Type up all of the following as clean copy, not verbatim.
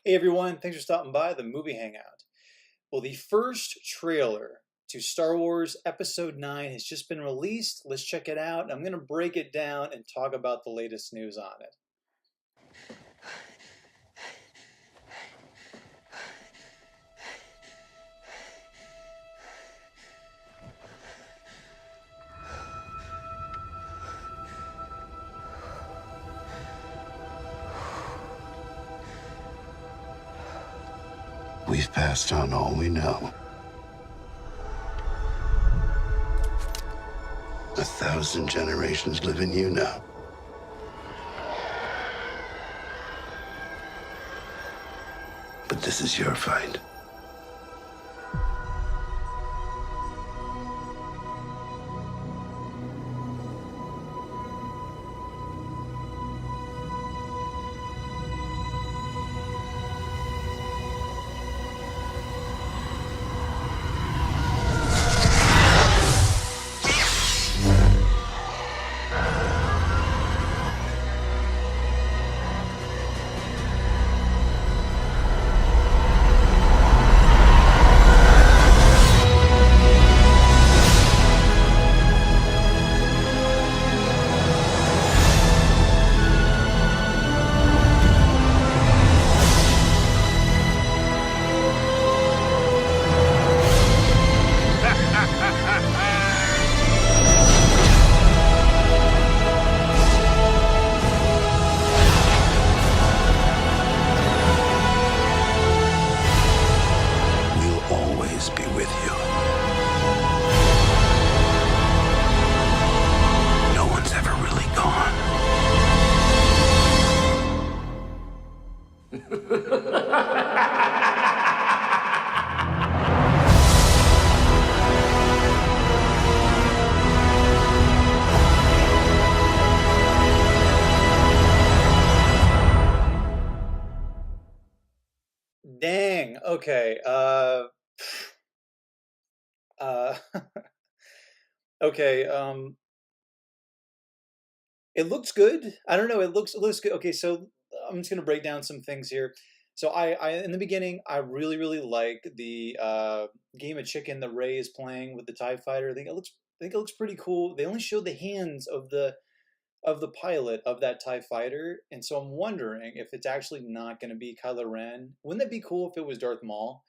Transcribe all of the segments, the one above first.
Hey everyone, thanks for stopping by the movie Hangout. Well, the first trailer to Star Wars Episode 9 has just been released. Let's check it out. I'm going to break it down and talk about the latest news on it. We've passed on all we know. 1,000 generations live in you now. But this is your fight. We'll always be with you. No one's ever really gone. Dang. Okay. Uh, okay. It looks good. I don't know. It looks good. Okay, so I'm just gonna break down some things here. So I in the beginning, I really like the game of chicken that Ray is playing with the TIE fighter. I think it looks pretty cool. They only showed the hands of the pilot of that TIE fighter, and so I'm wondering if it's actually not going to be Kylo Ren. Wouldn't that be cool if it was Darth Maul?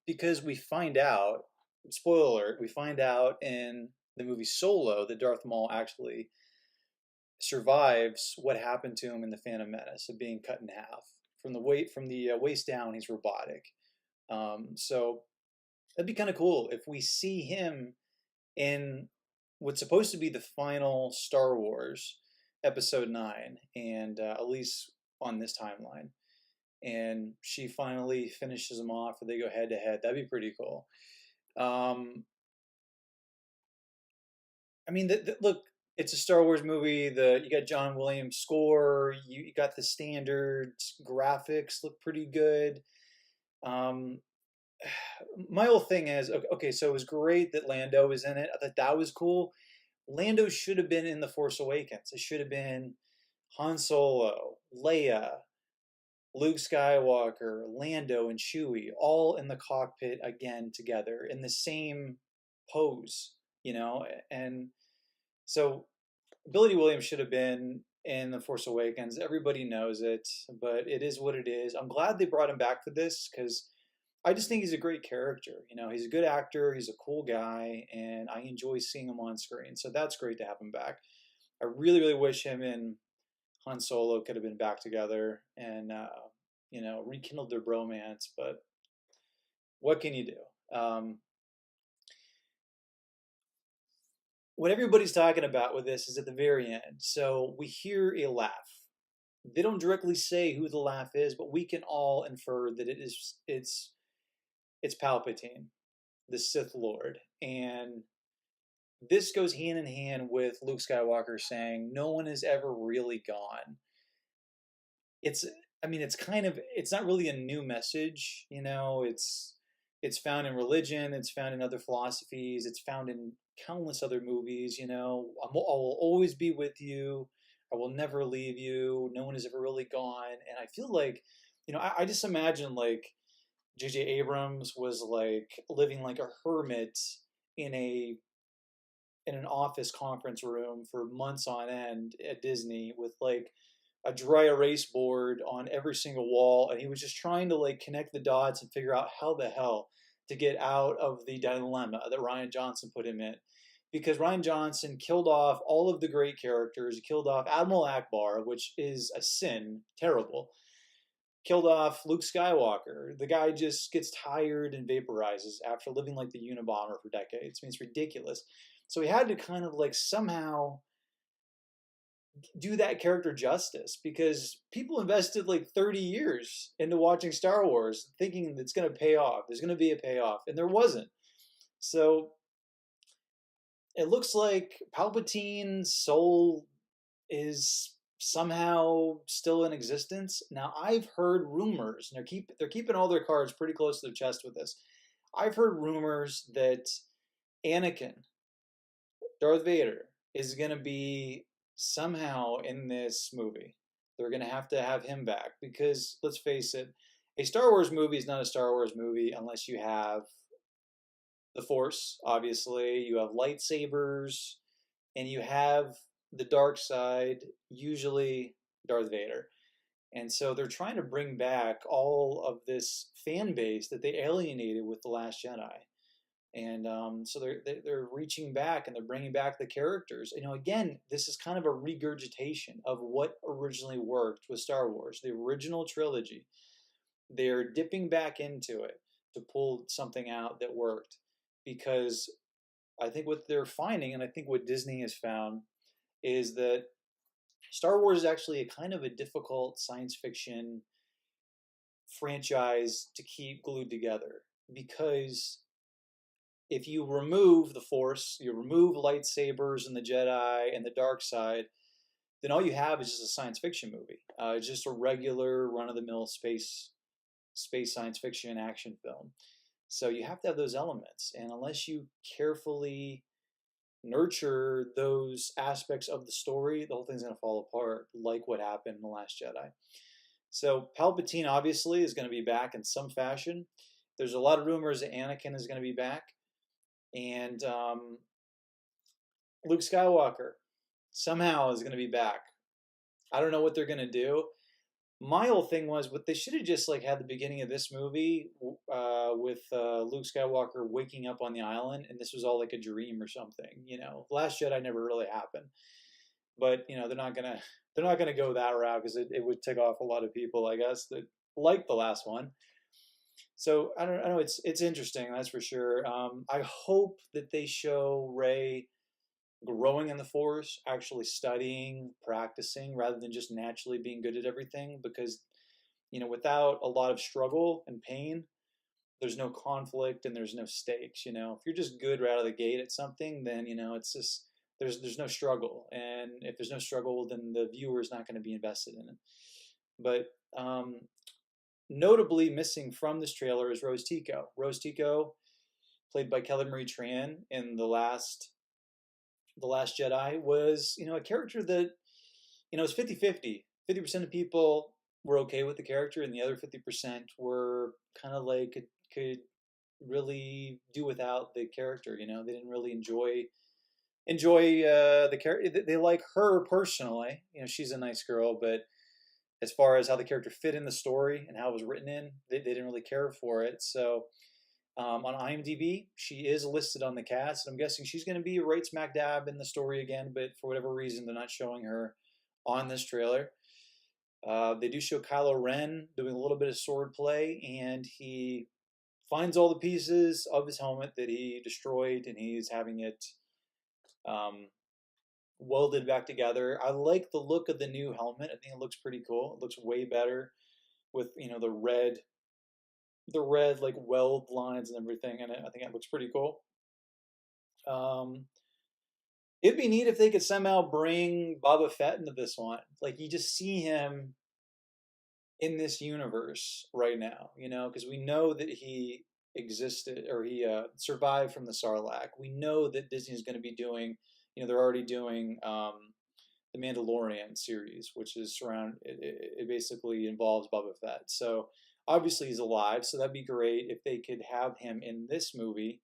Because we find out, spoiler alert, we find out in the movie Solo that Darth Maul actually survives what happened to him in the Phantom Menace of being cut in half from the waist down. He's robotic. So that'd be kind of cool if we see him in what's supposed to be the final Star Wars Episode 9, and at least on this timeline. And she finally finishes him off, or they go head to head. That'd be pretty cool. Um, I mean, look, it's a Star Wars movie. You got John Williams score. You got the standards. Graphics look pretty good. Um, my whole thing is okay. So it was great that Lando was in it. I thought that was cool. Lando should have been in The Force Awakens. It should have been Han Solo, Leia, Luke Skywalker, Lando, and Chewie all in the cockpit again together in the same pose, And so Billy Williams should have been in The Force Awakens. Everybody knows it, but it is what it is. I'm glad they brought him back for this because I just think he's a great character. He's a good actor, he's a cool guy, and I enjoy seeing him on screen. So that's great to have him back. I really wish him and Han Solo could have been back together and rekindled their bromance. But what can you do? What everybody's talking about with this is at the very end. So we hear a laugh. They don't directly say who the laugh is, but we can all infer that it's Palpatine, the Sith Lord, and this goes hand in hand with Luke Skywalker saying, "No one has ever really gone." It's, I mean, it's not really a new message, It's found in religion, it's found in other philosophies, it's found in countless other movies. I will always be with you. I will never leave you. No one has ever really gone, and I feel like I just imagine like J.J. Abrams was like living like a hermit in a in an office conference room for months on end at Disney with like a dry erase board on every single wall, and he was just trying to like connect the dots and figure out how the hell to get out of the dilemma that Ryan Johnson put him in. Because Ryan Johnson killed off all of the great characters. He killed off Admiral Akbar, which is a sin, terrible. Killed off Luke Skywalker. The guy just gets tired and vaporizes after living like the Unabomber for decades. I mean, it's ridiculous. So he had to kind of like somehow do that character justice because people invested like 30 years into watching Star Wars thinking it's going to pay off. There's going to be a payoff, and there wasn't. So it looks like Palpatine's soul is somehow still in existence. Now I've heard rumors, and they're keeping all their cards pretty close to their chest with this. I've heard rumors that Anakin, Darth Vader, is going to be somehow in this movie. They're going to have him back because let's face it, a Star Wars movie is not a Star Wars movie unless you have the Force, obviously, you have lightsabers, and you have the dark side, usually Darth Vader. And so they're trying to bring back all of this fan base that they alienated with The Last Jedi. And so they're reaching back and they're bringing back the characters. Again, this is kind of a regurgitation of what originally worked with Star Wars, the original trilogy. They're dipping back into it to pull something out that worked, because I think what they're finding, and I think what Disney has found, is that Star Wars is actually a kind of a difficult science fiction franchise to keep glued together, because if you remove the Force, you remove lightsabers and the Jedi and the dark side, then all you have is just a science fiction movie. It's just a regular run-of-the-mill space science fiction action film. So you have to have those elements, and unless you carefully nurture those aspects of the story, the whole thing's going to fall apart, like what happened in The Last Jedi. So Palpatine obviously is going to be back in some fashion. There's a lot of rumors that Anakin is going to be back, and Luke Skywalker somehow is going to be back. I don't know what they're going to do. My whole thing was, what they should have just like had the beginning of this movie with Luke Skywalker waking up on the island, and this was all like a dream or something. Last Jedi never really happened, but they're not gonna go that route because it would tick off a lot of people, I guess, that like the last one. So I don't know. It's interesting, that's for sure. I hope that they show Rey growing in the Force, actually studying, practicing, rather than just naturally being good at everything. Because without a lot of struggle and pain, there's no conflict and there's no stakes. If you're just good right out of the gate at something, then it's just there's no struggle, and if there's no struggle, then the viewer is not going to be invested in it. But notably missing from this trailer is Rose Tico. Rose Tico, played by Kelly Marie Tran in The Last Jedi, was a character that is 50-50. 50% of people were okay with the character, and the other 50% were kind of like could really do without the character. They didn't really enjoy the character. They like her personally. She's a nice girl, but as far as how the character fit in the story and how it was written in, they didn't really care for it. So on IMDb, she is listed on the cast. I'm guessing she's going to be right smack dab in the story again, but for whatever reason, they're not showing her on this trailer. They do show Kylo Ren doing a little bit of sword play, and he finds all the pieces of his helmet that he destroyed, and he's having it welded back together. I like the look of the new helmet. I think it looks pretty cool. It looks way better with the red like weld lines and everything in it. I think it looks pretty cool. It'd be neat if they could somehow bring Boba Fett into this one. Like, you just see him in this universe right now, because we know that he existed, or he survived from the Sarlacc. We know that Disney is going to be doing, they're already doing the Mandalorian series, which is it basically involves Boba Fett. So obviously he's alive, so that'd be great if they could have him in this movie,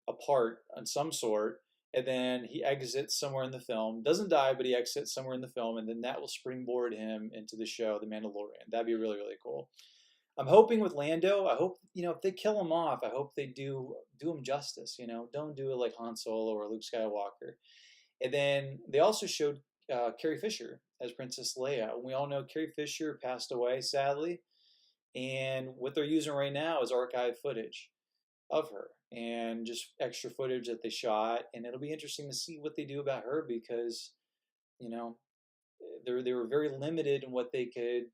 a part on some sort, and then he exits somewhere in the film, doesn't die, but he exits somewhere in the film, and then that will springboard him into the show, The Mandalorian. That'd be really, really cool. I'm hoping with Lando, I hope, if they kill him off, I hope they do him justice. Don't do it like Han Solo or Luke Skywalker. And then they also showed Carrie Fisher as Princess Leia. We all know Carrie Fisher passed away, sadly, and what they're using right now is archive footage of her and just extra footage that they shot. And it'll be interesting to see what they do about her because, you know, they were very limited in what they could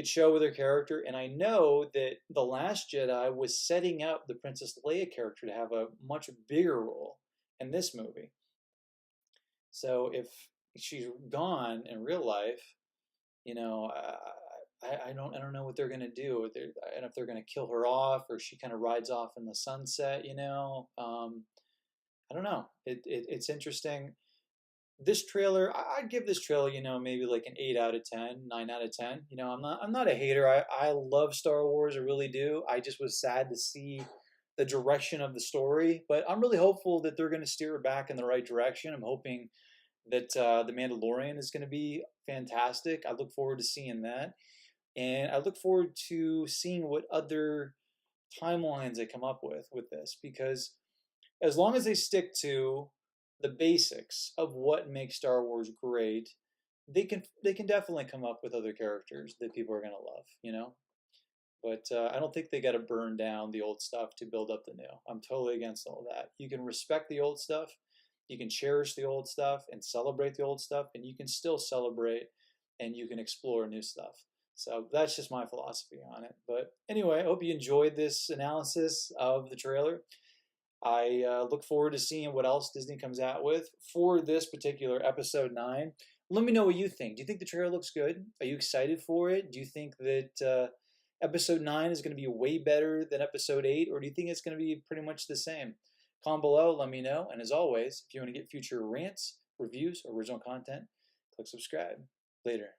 show with her character. And I know that The Last Jedi was setting up the Princess Leia character to have a much bigger role in this movie. So if she's gone in real life, you know, I don't know what they're gonna do. I don't know if they're gonna kill her off or she kind of rides off in the sunset. I don't know. It's interesting. This trailer, I'd give this trailer, maybe like an 8 out of 10, 9 out of 10. I'm not a hater. I love Star Wars, I really do. I just was sad to see the direction of the story, but I'm really hopeful that they're going to steer it back in the right direction. I'm hoping that the Mandalorian is going to be fantastic. I look forward to seeing that, and I look forward to seeing what other timelines they come up with this, because as long as they stick to the basics of what makes Star Wars great, they can definitely come up with other characters that people are gonna love. But I don't think they got to burn down the old stuff to build up the new. I'm totally against all that. You can respect the old stuff, you can cherish the old stuff and celebrate the old stuff, and you can still celebrate and you can explore new stuff. So that's just my philosophy on it. But anyway, I hope you enjoyed this analysis of the trailer. I look forward to seeing what else Disney comes out with for this particular episode 9. Let me know what you think. Do you think the trailer looks good? Are you excited for it? Do you think that episode 9 is going to be way better than episode 8, or do you think it's going to be pretty much the same? Comment below, let me know. And as always, if you want to get future rants, reviews, or original content, click subscribe. Later.